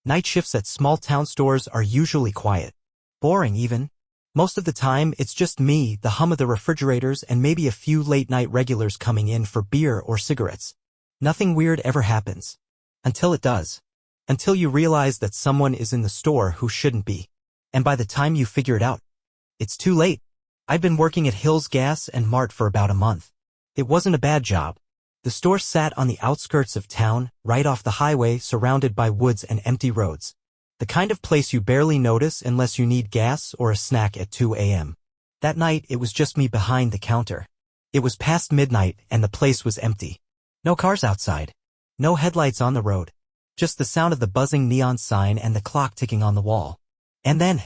Night shifts at small-town stores are usually quiet. Boring even. Most of the time, it's just me, the hum of the refrigerators, and maybe a few late-night regulars coming in for beer or cigarettes. Nothing weird ever happens. Until it does. Until you realize that someone is in the store who shouldn't be. And by the time you figure it out, it's too late. I'd been working at Hills Gas and Mart for about a month. It wasn't a bad job. The store sat on the outskirts of town, right off the highway, surrounded by woods and empty roads. The kind of place you barely notice unless you need gas or a snack at 2 a.m. That night, it was just me behind the counter. It was past midnight and the place was empty. No cars outside. No headlights on the road. Just the sound of the buzzing neon sign and the clock ticking on the wall. And then,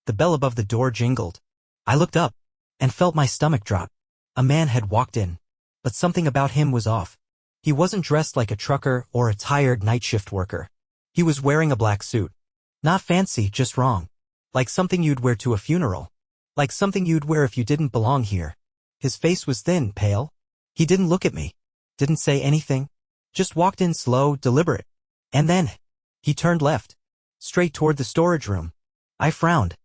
the bell above the door jingled. I looked up and felt my stomach drop. A man had walked in. But something about him was off. He wasn't dressed like a trucker or a tired night shift worker. He was wearing a black suit. Not fancy, just wrong. Like something you'd wear to a funeral. Like something you'd wear if you didn't belong here. His face was thin, pale. He didn't look at me. Didn't say anything. Just walked in slow, deliberate. And then, he turned left. Straight toward the storage room. I frowned.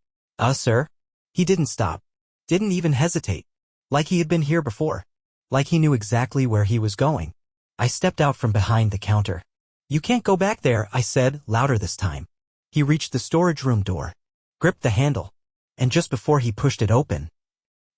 Sir? He didn't stop. Didn't even hesitate. Like he had been here before. Like he knew exactly where he was going. I stepped out from behind the counter. You can't go back there, I said, louder this time. He reached the storage room door, gripped the handle, and just before he pushed it open,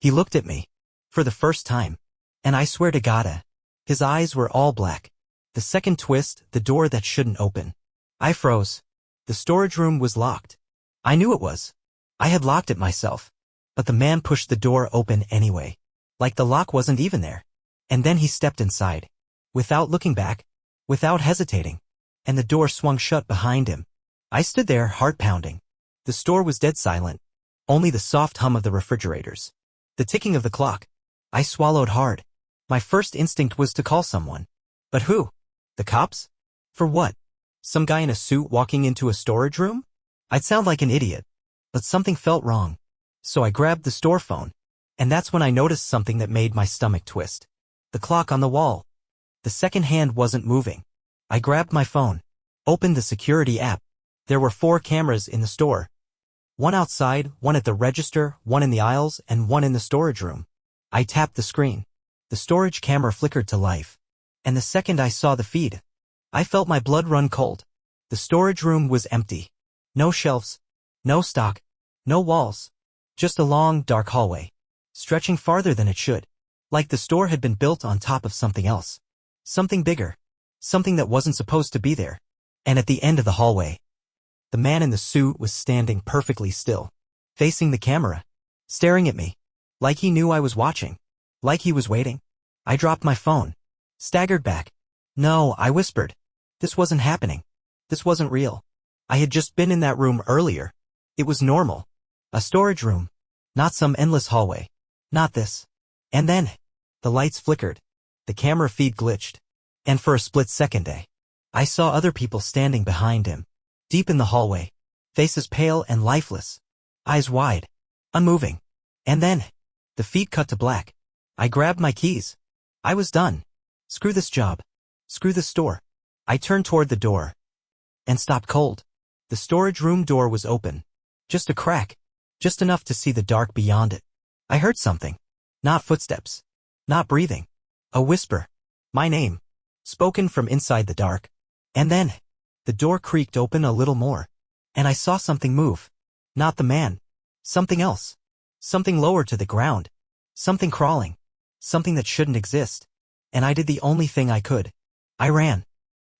he looked at me. For the first time. And I swear to God, his eyes were all black. The second twist, the door that shouldn't open. I froze. The storage room was locked. I knew it was. I had locked it myself. But the man pushed the door open anyway. Like the lock wasn't even there. And then he stepped inside. Without looking back. Without hesitating. And the door swung shut behind him. I stood there, heart pounding. The store was dead silent. Only the soft hum of the refrigerators. The ticking of the clock. I swallowed hard. My first instinct was to call someone. But who? The cops? For what? Some guy in a suit walking into a storage room? I'd sound like an idiot. But something felt wrong. So I grabbed the store phone. And that's when I noticed something that made my stomach twist. The clock on the wall. The second hand wasn't moving. I grabbed my phone. Opened the security app. There were 4 cameras in the store. One outside, one at the register, one in the aisles, and one in the storage room. I tapped the screen. The storage camera flickered to life. And the second I saw the feed, I felt my blood run cold. The storage room was empty. No shelves. No stock. No walls. Just a long, dark hallway. Stretching farther than it should. Like the store had been built on top of something else. Something bigger. Something that wasn't supposed to be there. And at the end of the hallway, the man in the suit was standing perfectly still. Facing the camera. Staring at me. Like he knew I was watching. Like he was waiting. I dropped my phone. Staggered back. No, I whispered. This wasn't happening. This wasn't real. I had just been in that room earlier. It was normal. A storage room. Not some endless hallway. Not this. And then, the lights flickered. The camera feed glitched. And for a split second, I saw other people standing behind him. Deep in the hallway. Faces pale and lifeless. Eyes wide. Unmoving. And then, the feed cut to black. I grabbed my keys. I was done. Screw this job. Screw this store. I turned toward the door. And stopped cold. The storage room door was open. Just a crack. Just enough to see the dark beyond it. I heard something. Not footsteps. Not breathing. A whisper. My name. Spoken from inside the dark. And then, the door creaked open a little more. And I saw something move. Not the man. Something else. Something lower to the ground. Something crawling. Something that shouldn't exist. And I did the only thing I could. I ran.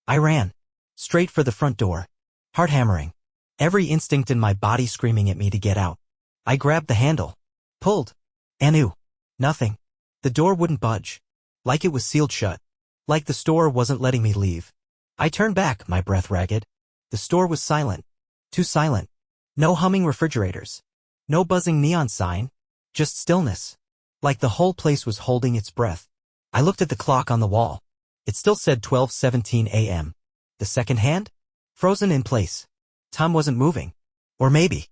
I ran. Straight for the front door. Heart hammering. Every instinct in my body screaming at me to get out. I grabbed the handle. Pulled. And knew. Nothing. The door wouldn't budge. Like it was sealed shut. Like the store wasn't letting me leave. I turned back, my breath ragged. The store was silent. Too silent. No humming refrigerators. No buzzing neon sign. Just stillness. Like the whole place was holding its breath. I looked at the clock on the wall. It still said 12:17 a.m. The second hand? Frozen in place. Time wasn't moving. Or maybe.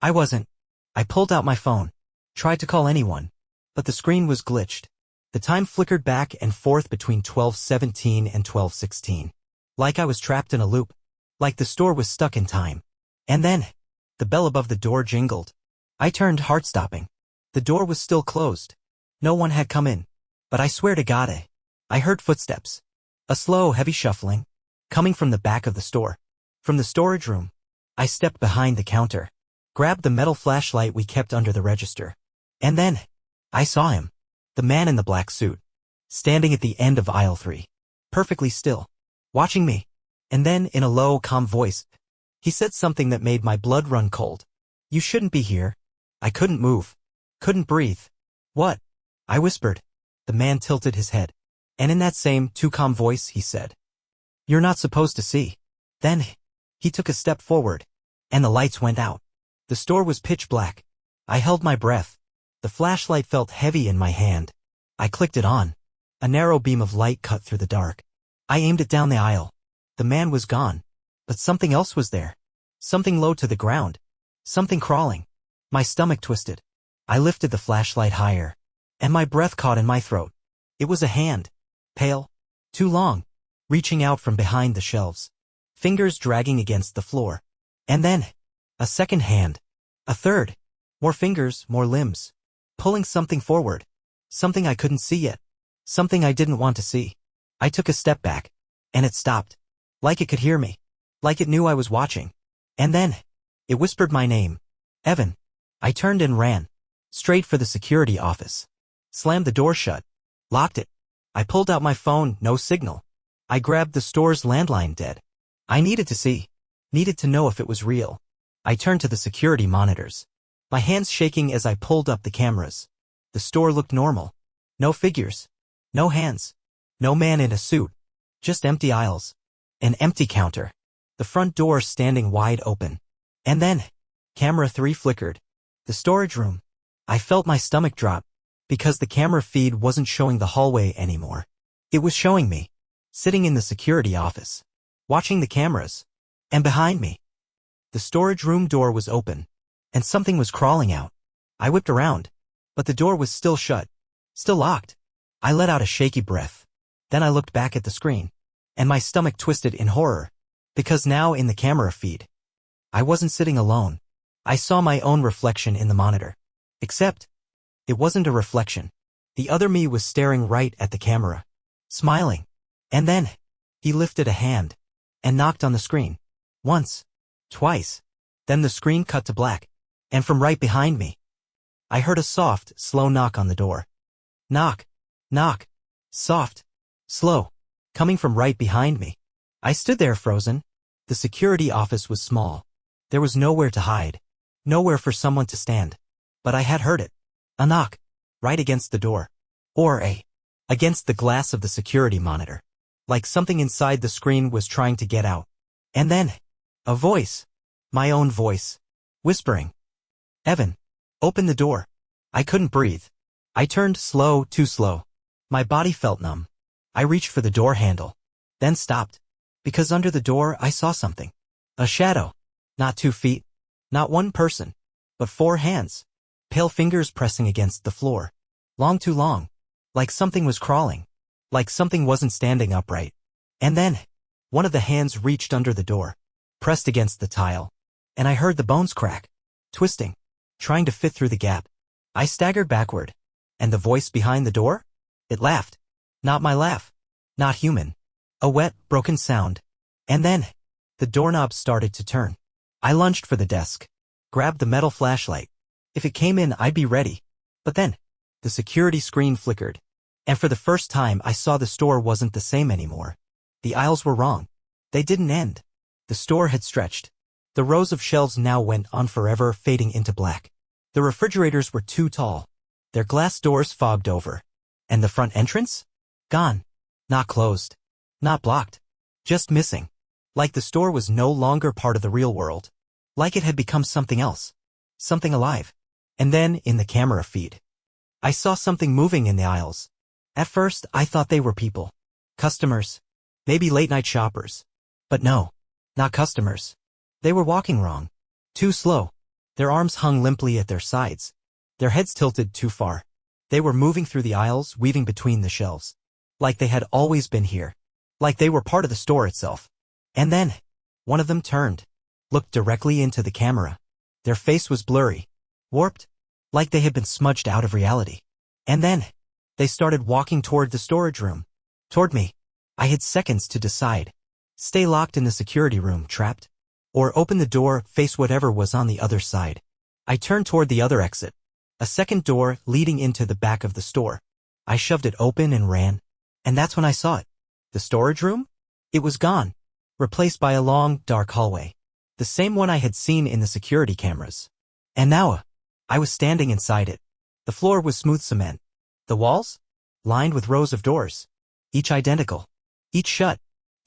I wasn't. I pulled out my phone. Tried to call anyone. But the screen was glitched. The time flickered back and forth between 12:17 and 12:16. Like I was trapped in a loop. Like the store was stuck in time. And then, the bell above the door jingled. I turned, heart-stopping. The door was still closed. No one had come in. But I swear to God, I heard footsteps. A slow, heavy shuffling. Coming from the back of the store. From the storage room. I stepped behind the counter. Grabbed the metal flashlight we kept under the register. And then, I saw him. The man in the black suit. Standing at the end of aisle 3. Perfectly still. Watching me. And then, in a low, calm voice, he said something that made my blood run cold. "You shouldn't be here." I couldn't move. Couldn't breathe. "What?" I whispered. The man tilted his head. And in that same, too calm voice, he said, "You're not supposed to see." Then, he took a step forward. And the lights went out. The store was pitch black. I held my breath. The flashlight felt heavy in my hand. I clicked it on. A narrow beam of light cut through the dark. I aimed it down the aisle. The man was gone. But something else was there. Something low to the ground. Something crawling. My stomach twisted. I lifted the flashlight higher. And my breath caught in my throat. It was a hand. Pale. Too long. Reaching out from behind the shelves. Fingers dragging against the floor. And then, a second hand. A third. More fingers, more limbs. Pulling something forward. Something I couldn't see yet. Something I didn't want to see. I took a step back. And it stopped. Like it could hear me. Like it knew I was watching. And then, it whispered my name. Evan. I turned and ran. Straight for the security office. Slammed the door shut. Locked it. I pulled out my phone, no signal. I grabbed the store's landline, dead. I needed to see. Needed to know if it was real. I turned to the security monitors. My hands shaking as I pulled up the cameras. The store looked normal. No figures. No hands. No man in a suit. Just empty aisles. An empty counter. The front door standing wide open. And then, camera 3 flickered. The storage room. I felt my stomach drop. Because the camera feed wasn't showing the hallway anymore. It was showing me. Sitting in the security office. Watching the cameras. And behind me. The storage room door was open. And something was crawling out. I whipped around. But the door was still shut. Still locked. I let out a shaky breath. Then I looked back at the screen. And my stomach twisted in horror. Because now in the camera feed, I wasn't sitting alone. I saw my own reflection in the monitor. Except, it wasn't a reflection. The other me was staring right at the camera. Smiling. And then, he lifted a hand. And knocked on the screen. Once. Twice. Then the screen cut to black. And from right behind me, I heard a soft, slow knock on the door. Knock. Knock. Soft. Slow. Coming from right behind me. I stood there frozen. The security office was small. There was nowhere to hide. Nowhere for someone to stand. But I had heard it. A knock. Right against the door. Or against the glass of the security monitor. Like something inside the screen was trying to get out. And then, a voice. My own voice. Whispering. Evan. Open the door. I couldn't breathe. I turned slow, too slow. My body felt numb. I reached for the door handle. Then stopped. Because under the door I saw something. A shadow. Not 2 feet. Not one person. But 4 hands. Pale fingers pressing against the floor. Long, too long. Like something was crawling. Like something wasn't standing upright. And then, one of the hands reached under the door. Pressed against the tile. And I heard the bones crack. Twisting. Trying to fit through the gap. I staggered backward. And the voice behind the door? It laughed. Not my laugh. Not human. A wet, broken sound. And then, the doorknob started to turn. I lunged for the desk. Grabbed the metal flashlight. If it came in, I'd be ready. But then, the security screen flickered. And for the first time, I saw the store wasn't the same anymore. The aisles were wrong. They didn't end. The store had stretched. The rows of shelves now went on forever, fading into black. The refrigerators were too tall. Their glass doors fogged over. And the front entrance? Gone. Not closed. Not blocked. Just missing. Like the store was no longer part of the real world. Like it had become something else. Something alive. And then, in the camera feed, I saw something moving in the aisles. At first, I thought they were people. Customers. Maybe late-night shoppers. But no. Not customers. They were walking wrong. Too slow. Their arms hung limply at their sides. Their heads tilted too far. They were moving through the aisles, weaving between the shelves. Like they had always been here. Like they were part of the store itself. And then, One of them turned, looked directly into the camera. Their face was blurry, warped, like they had been smudged out of reality. And then, they started walking toward the storage room. Toward me. I had seconds to decide. Stay locked in the security room, trapped, or open the door, face whatever was on the other side. I turned toward the other exit, a second door leading into the back of the store. I shoved it open and ran, and that's when I saw it. The storage room? It was gone, replaced by a long, dark hallway, the same one I had seen in the security cameras. And now, I was standing inside it. The floor was smooth cement. The walls? Lined with rows of doors, each identical, each shut.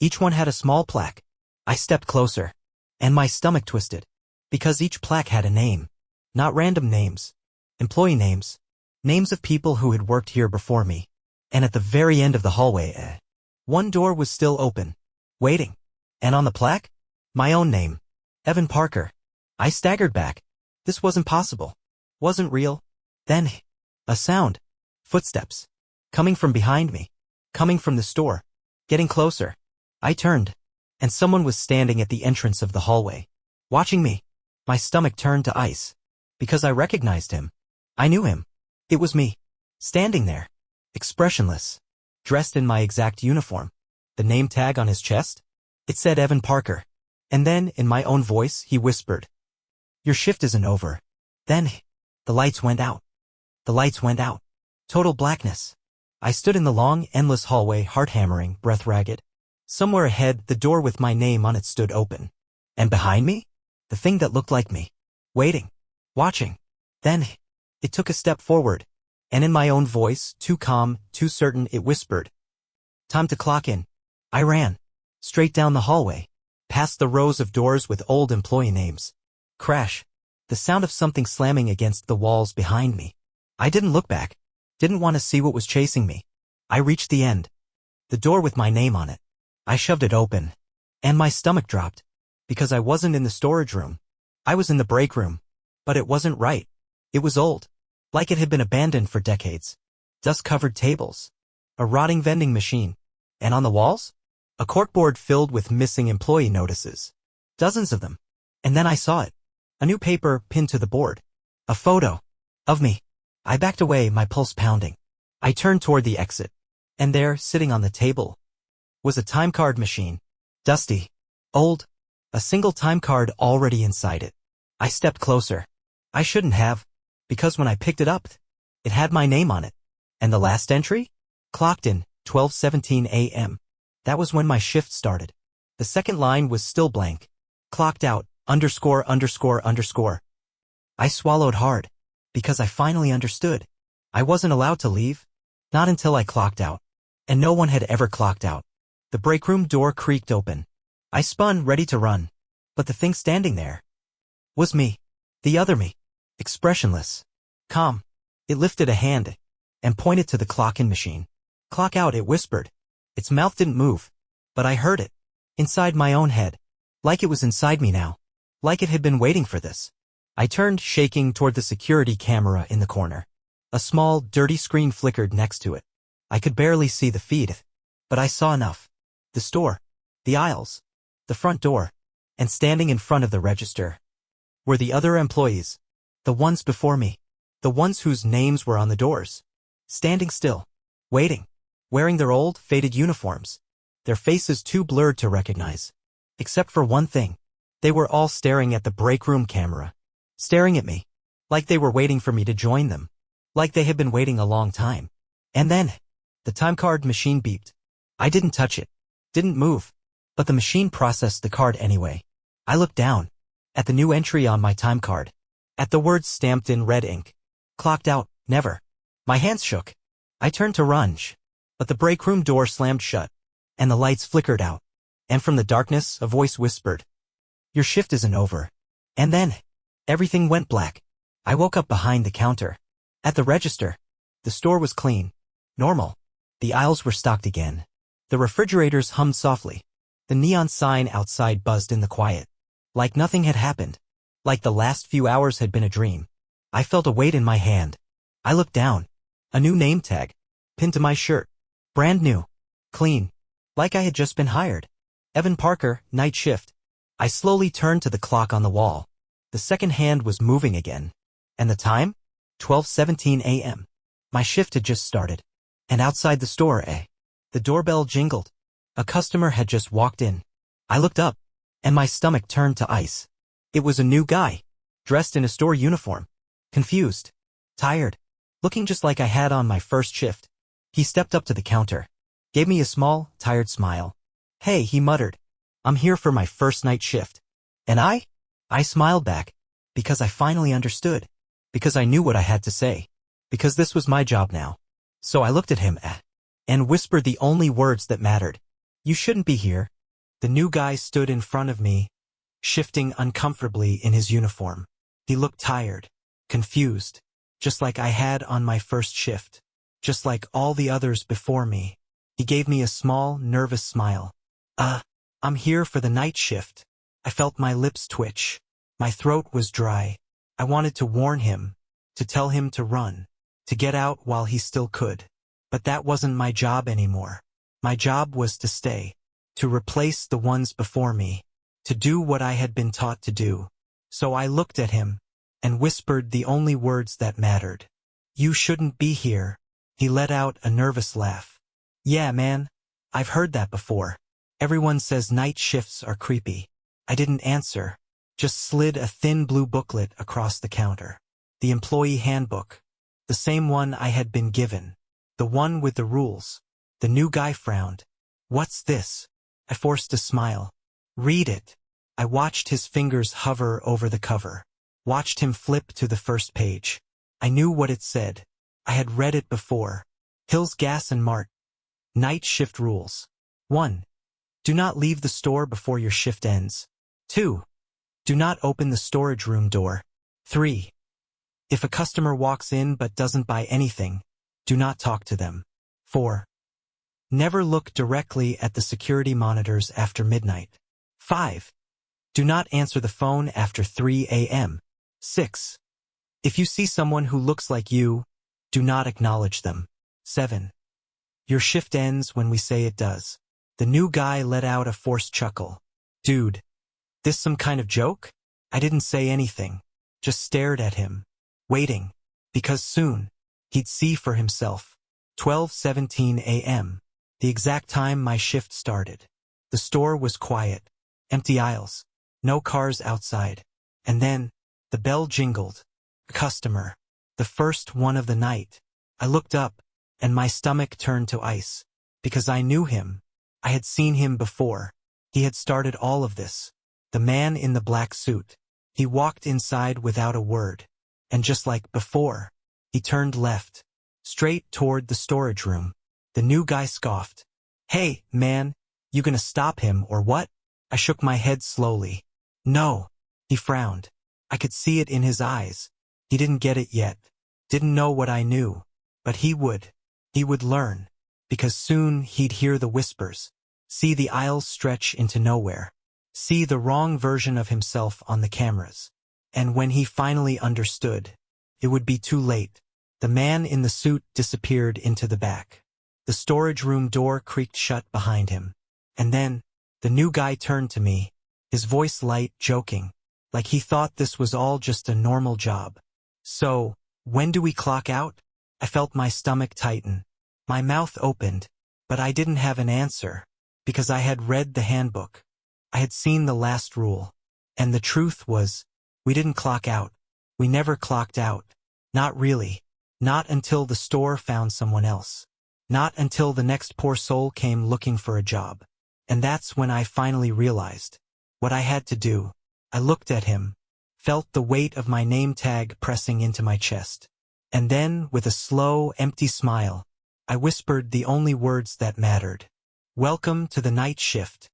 Each one had a small plaque. I stepped closer, and my stomach twisted, because each plaque had a name. Not random names. Employee names. Names of people who had worked here before me. And at the very end of the hallway, one door was still open, waiting. And on the plaque? My own name. Evan Parker. I staggered back. This wasn't possible. Wasn't real. Then, a sound. Footsteps. Coming from behind me. Coming from the store. Getting closer. I turned, and someone was standing at the entrance of the hallway, watching me. My stomach turned to ice, because I recognized him. I knew him. It was me, standing there, expressionless, dressed in my exact uniform. The name tag on his chest? It said Evan Parker. And then, in my own voice, he whispered, "Your shift isn't over." Then, the lights went out. The lights went out. Total blackness. I stood in the long, endless hallway, heart hammering, breath ragged. Somewhere ahead, the door with my name on it stood open. And behind me? The thing that looked like me. Waiting. Watching. Then, it took a step forward. And in my own voice, too calm, too certain, it whispered, "Time to clock in." I ran. Straight down the hallway. Past the rows of doors with old employee names. Crash. The sound of something slamming against the walls behind me. I didn't look back. Didn't want to see what was chasing me. I reached the end. The door with my name on it. I shoved it open, and my stomach dropped, because I wasn't in the storage room. I was in the break room, but it wasn't right. It was old, like it had been abandoned for decades. Dust-covered tables, a rotting vending machine, and on the walls, a corkboard filled with missing employee notices. Dozens of them. And then I saw it. A new paper pinned to the board. A photo of me. I backed away, my pulse pounding. I turned toward the exit, and there, sitting on the table, was a time card machine. Dusty. Old. A single time card already inside it. I stepped closer. I shouldn't have, because when I picked it up, it had my name on it. And the last entry? Clocked in, 12:17 a.m. That was when my shift started. The second line was still blank. Clocked out, ____. I swallowed hard, because I finally understood. I wasn't allowed to leave. Not until I clocked out. And no one had ever clocked out. The break room door creaked open. I spun, ready to run. But the thing standing there was me. The other me. Expressionless. Calm. It lifted a hand and pointed to the clock-in machine. "Clock out," it whispered. Its mouth didn't move, but I heard it. Inside my own head. Like it was inside me now. Like it had been waiting for this. I turned, shaking, toward the security camera in the corner. A small, dirty screen flickered next to it. I could barely see the feed, but I saw enough. The store, the aisles, the front door, and standing in front of the register were the other employees, the ones before me, the ones whose names were on the doors, standing still, waiting, wearing their old, faded uniforms, their faces too blurred to recognize. Except for one thing. They were all staring at the break room camera, staring at me, like they were waiting for me to join them, like they had been waiting a long time. And then, the time card machine beeped. I didn't touch it. Didn't move, but the machine processed the card anyway. I looked down, at the new entry on my time card, at the words stamped in red ink. Clocked out, never. My hands shook. I turned to run, but the break room door slammed shut, and the lights flickered out. And from the darkness, a voice whispered, "Your shift isn't over." And then, everything went black. I woke up behind the counter. At the register. The store was clean. Normal. The aisles were stocked again. The refrigerators hummed softly. The neon sign outside buzzed in the quiet. Like nothing had happened. Like the last few hours had been a dream. I felt a weight in my hand. I looked down. A new name tag. Pinned to my shirt. Brand new. Clean. Like I had just been hired. Evan Parker, night shift. I slowly turned to the clock on the wall. The second hand was moving again. And the time? 12:17 a.m. My shift had just started. And outside the store, the doorbell jingled. A customer had just walked in. I looked up, and my stomach turned to ice. It was a new guy, dressed in a store uniform. Confused. Tired. Looking just like I had on my first shift. He stepped up to the counter. Gave me a small, tired smile. "Hey," he muttered. "I'm here for my first night shift." And I smiled back. Because I finally understood. Because I knew what I had to say. Because this was my job now. So I looked at him and whispered the only words that mattered. "You shouldn't be here." The new guy stood in front of me, shifting uncomfortably in his uniform. He looked tired, confused, just like I had on my first shift, just like all the others before me. He gave me a small, nervous smile. I'm here for the night shift." I felt my lips twitch. My throat was dry. I wanted to warn him, to tell him to run, to get out while he still could. But that wasn't my job anymore. My job was to stay, to replace the ones before me, to do what I had been taught to do. So I looked at him and whispered the only words that mattered. "You shouldn't be here." He let out a nervous laugh. "Yeah, man. I've heard that before. Everyone says night shifts are creepy." I didn't answer, just slid a thin blue booklet across the counter. The employee handbook. The same one I had been given. The one with the rules. The new guy frowned. "What's this?" I forced a smile. "Read it." I watched his fingers hover over the cover. Watched him flip to the first page. I knew what it said. I had read it before. Hills Gas and Mart. Night shift rules. 1. Do not leave the store before your shift ends. 2. Do not open the storage room door. 3. If a customer walks in but doesn't buy anything, do not talk to them. 4. Never look directly at the security monitors after midnight. 5. Do not answer the phone after 3 a.m. 6. If you see someone who looks like you, do not acknowledge them. 7. Your shift ends when we say it does. The new guy let out a forced chuckle. "Dude, this some kind of joke?" I didn't say anything, just stared at him, waiting, because soon, he'd see for himself. 12:17 a.m., the exact time my shift started. The store was quiet, empty aisles, no cars outside. And then, the bell jingled. A customer, the first one of the night. I looked up, and my stomach turned to ice, because I knew him. I had seen him before. He had started all of this. The man in the black suit. He walked inside without a word. And just like before, he turned left, straight toward the storage room. The new guy scoffed. "Hey, man, you gonna stop him or what?" I shook my head slowly. "No." He frowned. I could see it in his eyes. He didn't get it yet. Didn't know what I knew. But he would. He would learn. Because soon he'd hear the whispers. See the aisles stretch into nowhere. See the wrong version of himself on the cameras. And when he finally understood, it would be too late. The man in the suit disappeared into the back. The storage room door creaked shut behind him. And then, the new guy turned to me, his voice light, joking, like he thought this was all just a normal job. "So, when do we clock out?" I felt my stomach tighten. My mouth opened, but I didn't have an answer, because I had read the handbook. I had seen the last rule. And the truth was, we didn't clock out. We never clocked out. Not really. Not until the store found someone else. Not until the next poor soul came looking for a job. And that's when I finally realized what I had to do. I looked at him, felt the weight of my name tag pressing into my chest. And then, with a slow, empty smile, I whispered the only words that mattered. "Welcome to the night shift."